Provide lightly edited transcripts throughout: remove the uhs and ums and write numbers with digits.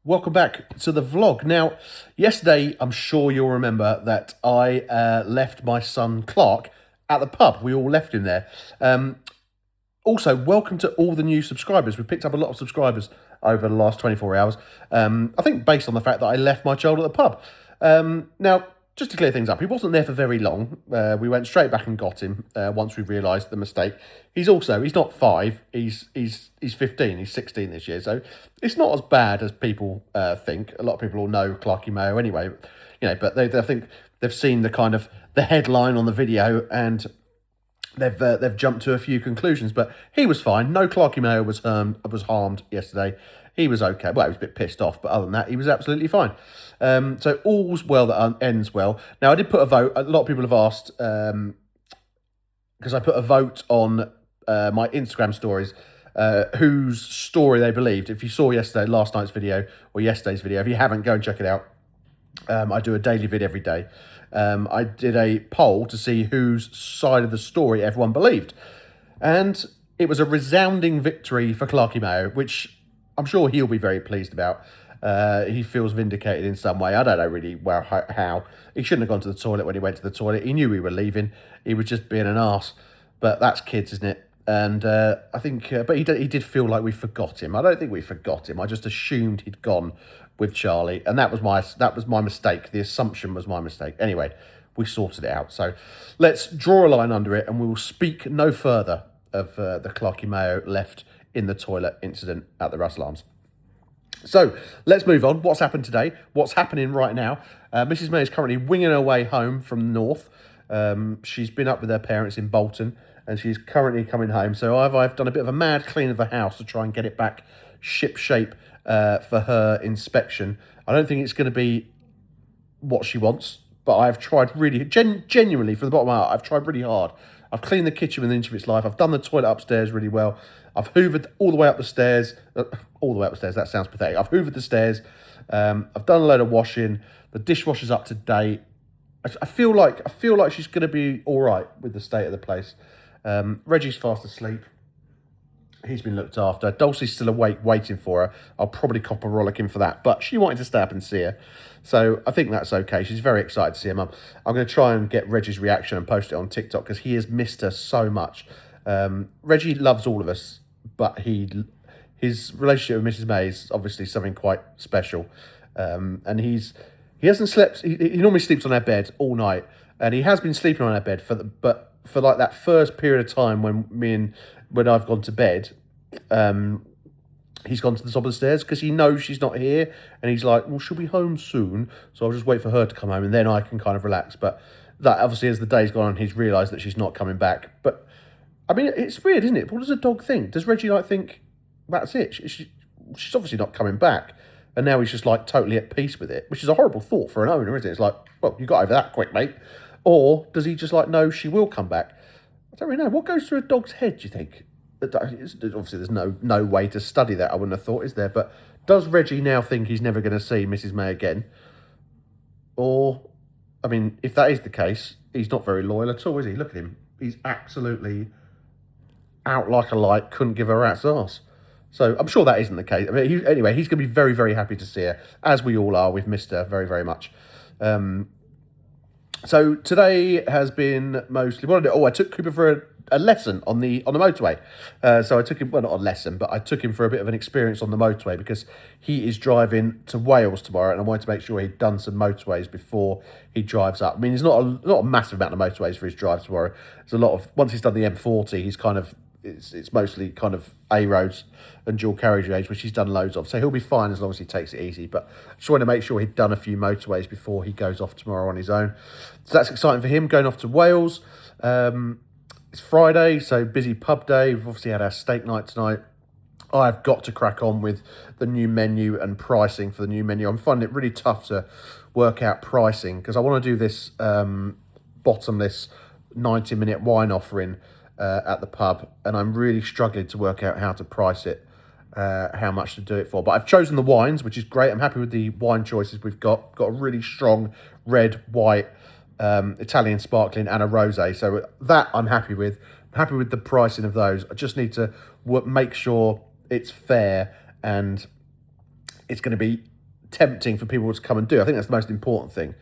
Welcome back to the vlog. Now, yesterday, I'm sure you'll remember that I left my son Clark at the pub. We all left him there. Also, welcome to all the new subscribers. We've picked up a lot of subscribers over the last 24 hours. I think based on the fact that I left my child at the pub. Now, just to clear things up, he wasn't there for very long. We went straight back and got him once we realised the mistake. He's not 5, he's 15, he's 16 this year, so it's not as bad as people think. A lot of people will know Clarky Mayo anyway, but they think they've seen the headline on the video and they've jumped to a few conclusions. But he was fine. No Clarky Mayo was harmed yesterday. He was okay. Well, he was a bit pissed off, but other than that, he was absolutely fine. So all's well that ends well. Now, I did put a vote. A lot of people have asked, because I put a vote on my Instagram stories, whose story they believed. If you saw last night's video, or yesterday's video, if you haven't, go and check it out. I do a daily vid every day. I did a poll to see whose side of the story everyone believed. And it was a resounding victory for Clarky Mayo, which I'm sure he'll be very pleased about. He feels vindicated in some way. I don't know really how. He shouldn't have gone to the toilet when he went to the toilet. He knew we were leaving. He was just being an arse. But that's kids, isn't it? And I think, but he did feel like we forgot him. I don't think we forgot him. I just assumed he'd gone with Charlie, and that was my mistake. The assumption was my mistake. Anyway, we sorted it out. So let's draw a line under it, and we will speak no further of the Clarky Mayo left in the toilet incident at the Russell Arms. So let's move on. What's happened today? What's happening right now? Mrs. May is currently winging her way home from the north. She's been up with her parents in Bolton, and she's currently coming home. So I've done a bit of a mad clean of the house to try and get it back ship shape for her inspection. I don't think it's going to be what she wants, but I've tried really, genuinely, from the bottom of my heart, I've tried really hard. I've cleaned the kitchen within an inch of its life. I've done the toilet upstairs really well. I've hoovered all the way up the stairs. That sounds pathetic. I've hoovered the stairs. I've done a load of washing. The dishwasher's up to date. I feel like she's going to be all right with the state of the place. Reggie's fast asleep. He's been looked after. Dulcie's still awake, waiting for her. I'll probably cop a rollicking for that, but she wanted to stay up and see her, so I think that's okay. She's very excited to see her mum. I'm going to try and get Reggie's reaction and post it on TikTok because he has missed her so much. Reggie loves all of us, but his relationship with Mrs. May is obviously something quite special, and he hasn't slept. He normally sleeps on our bed all night, and he has been sleeping on our bed for like that first period of time when I've gone to bed, he's gone to the top of the stairs because he knows she's not here, and he's like, well, she'll be home soon, so I'll just wait for her to come home, and then I can kind of relax. But that, obviously, as the day's gone on, he's realised that she's not coming back. But, I mean, it's weird, isn't it? What does a dog think? Does Reggie, think, that's it? She's obviously not coming back, and now he's just, totally at peace with it, which is a horrible thought for an owner, isn't it? It's like, well, you got over that quick, mate. Or does he just, know she will come back? I don't really know. What goes through a dog's head, do you think? Obviously, there's no way to study that, I wouldn't have thought, is there? But does Reggie now think he's never going to see Mrs. May again? Or, I mean, if that is the case, he's not very loyal at all, is he? Look at him. He's absolutely out like a light, couldn't give a rat's arse. So I'm sure that isn't the case. I mean, anyway, he's going to be very, very happy to see her, as we all are. We've missed her very, very much. So today has been mostly, I took Cooper for a lesson on the motorway. So I took him, well, not a lesson, but I took him for a bit of an experience on the motorway because he is driving to Wales tomorrow, and I wanted to make sure he'd done some motorways before he drives up. I mean, there's not a massive amount of motorways for his drive tomorrow. There's a lot of, once he's done the M40, he's it's mostly kind of A roads and dual carriageways, which he's done loads of. So he'll be fine as long as he takes it easy. But I just wanted to make sure he'd done a few motorways before he goes off tomorrow on his own. So that's exciting for him, going off to Wales. It's Friday, so busy pub day. We've obviously had our steak night tonight. I've got to crack on with the new menu and pricing for the new menu. I'm finding it really tough to work out pricing because I want to do this bottomless 90-minute wine offering at the pub, and I'm really struggling to work out how to price it, how much to do it for. But I've chosen the wines, which is great. I'm happy with the wine choices we've got. Got a really strong red, white, Italian sparkling, and a rosé. So that I'm happy with. I'm happy with the pricing of those. I just need to make sure it's fair and it's going to be tempting for people to come and do. I think that's the most important thing.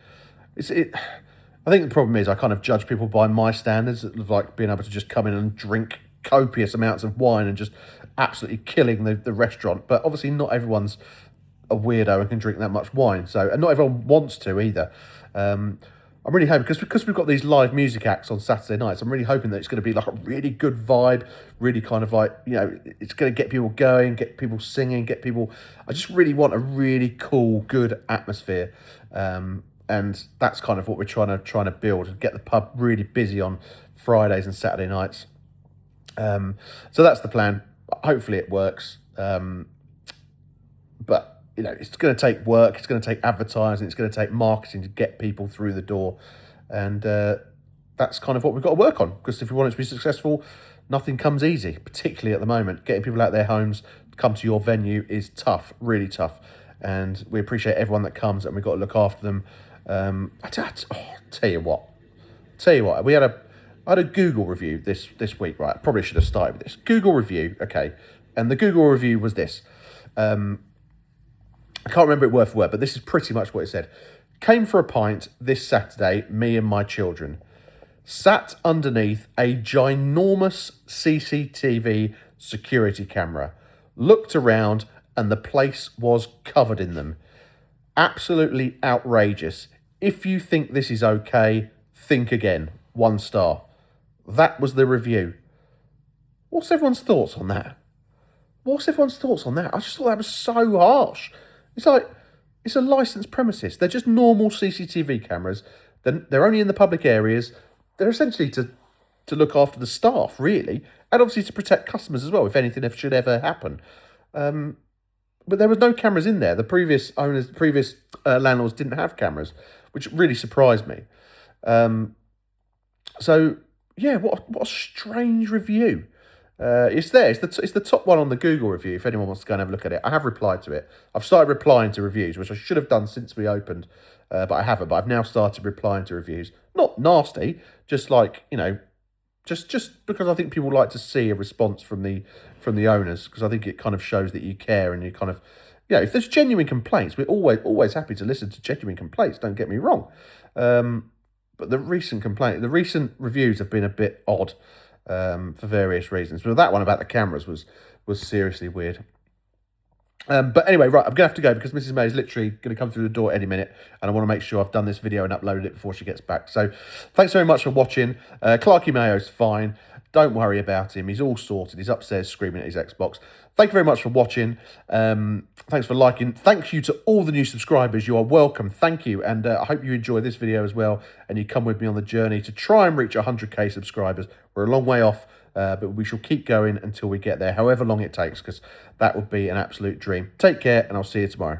I think the problem is I kind of judge people by my standards of like being able to just come in and drink copious amounts of wine and just absolutely killing the restaurant. But obviously not everyone's a weirdo and can drink that much wine. So, and not everyone wants to either. I'm really hoping, because we've got these live music acts on Saturday nights, I'm really hoping that it's going to be like a really good vibe, really kind of like, you know, it's going to get people going, get people singing, get people... I just really want a really cool, good atmosphere. And that's kind of what we're trying to build, get the pub really busy on Fridays and Saturday nights. So that's the plan. Hopefully it works. But you know, it's going to take work, it's going to take advertising, it's going to take marketing to get people through the door. And that's kind of what we've got to work on, because if we want it to be successful, nothing comes easy, particularly at the moment. Getting people out of their homes to come to your venue is tough, really tough. And we appreciate everyone that comes, and we've got to look after them. Tell you what, I had a Google review this week, right? I probably should have started with this. Google review, okay. And the Google review was this. I can't remember it word for word, but this is pretty much what it said. Came for a pint this Saturday, me and my children. Sat underneath a ginormous CCTV security camera. Looked around and the place was covered in them. Absolutely outrageous. If you think this is okay, think again. 1 star. That was the review. What's everyone's thoughts on that? I just thought that was so harsh. It's like, it's a licensed premises. They're just normal CCTV cameras. They're only in the public areas. They're essentially to look after the staff, really, and obviously to protect customers as well, if anything should ever happen. But there was no cameras in there. The previous owners, landlords didn't have cameras, which really surprised me. So, yeah, what a strange review. It's there. It's the top one on the Google review. If anyone wants to go and have a look at it, I have replied to it. I've started replying to reviews, which I should have done since we opened, but I haven't. But I've now started replying to reviews. Not nasty, just like, you know, just because I think people like to see a response from the owners, because I think it kind of shows that you care and you kind of, you know, if there's genuine complaints, we're always happy to listen to genuine complaints. Don't get me wrong, but the recent reviews have been a bit odd. For various reasons. But that one about the cameras was seriously weird. But anyway, right, I'm going to have to go because Mrs. May is literally going to come through the door any minute, and I want to make sure I've done this video and uploaded it before she gets back. So thanks very much for watching. Clarky Mayo's fine. Don't worry about him. He's all sorted. He's upstairs screaming at his Xbox. Thank you very much for watching. Thanks for liking. Thank you to all the new subscribers. You are welcome. Thank you. And I hope you enjoy this video as well, and you come with me on the journey to try and reach 100k subscribers. We're a long way off, but we shall keep going until we get there, however long it takes, because that would be an absolute dream. Take care, and I'll see you tomorrow.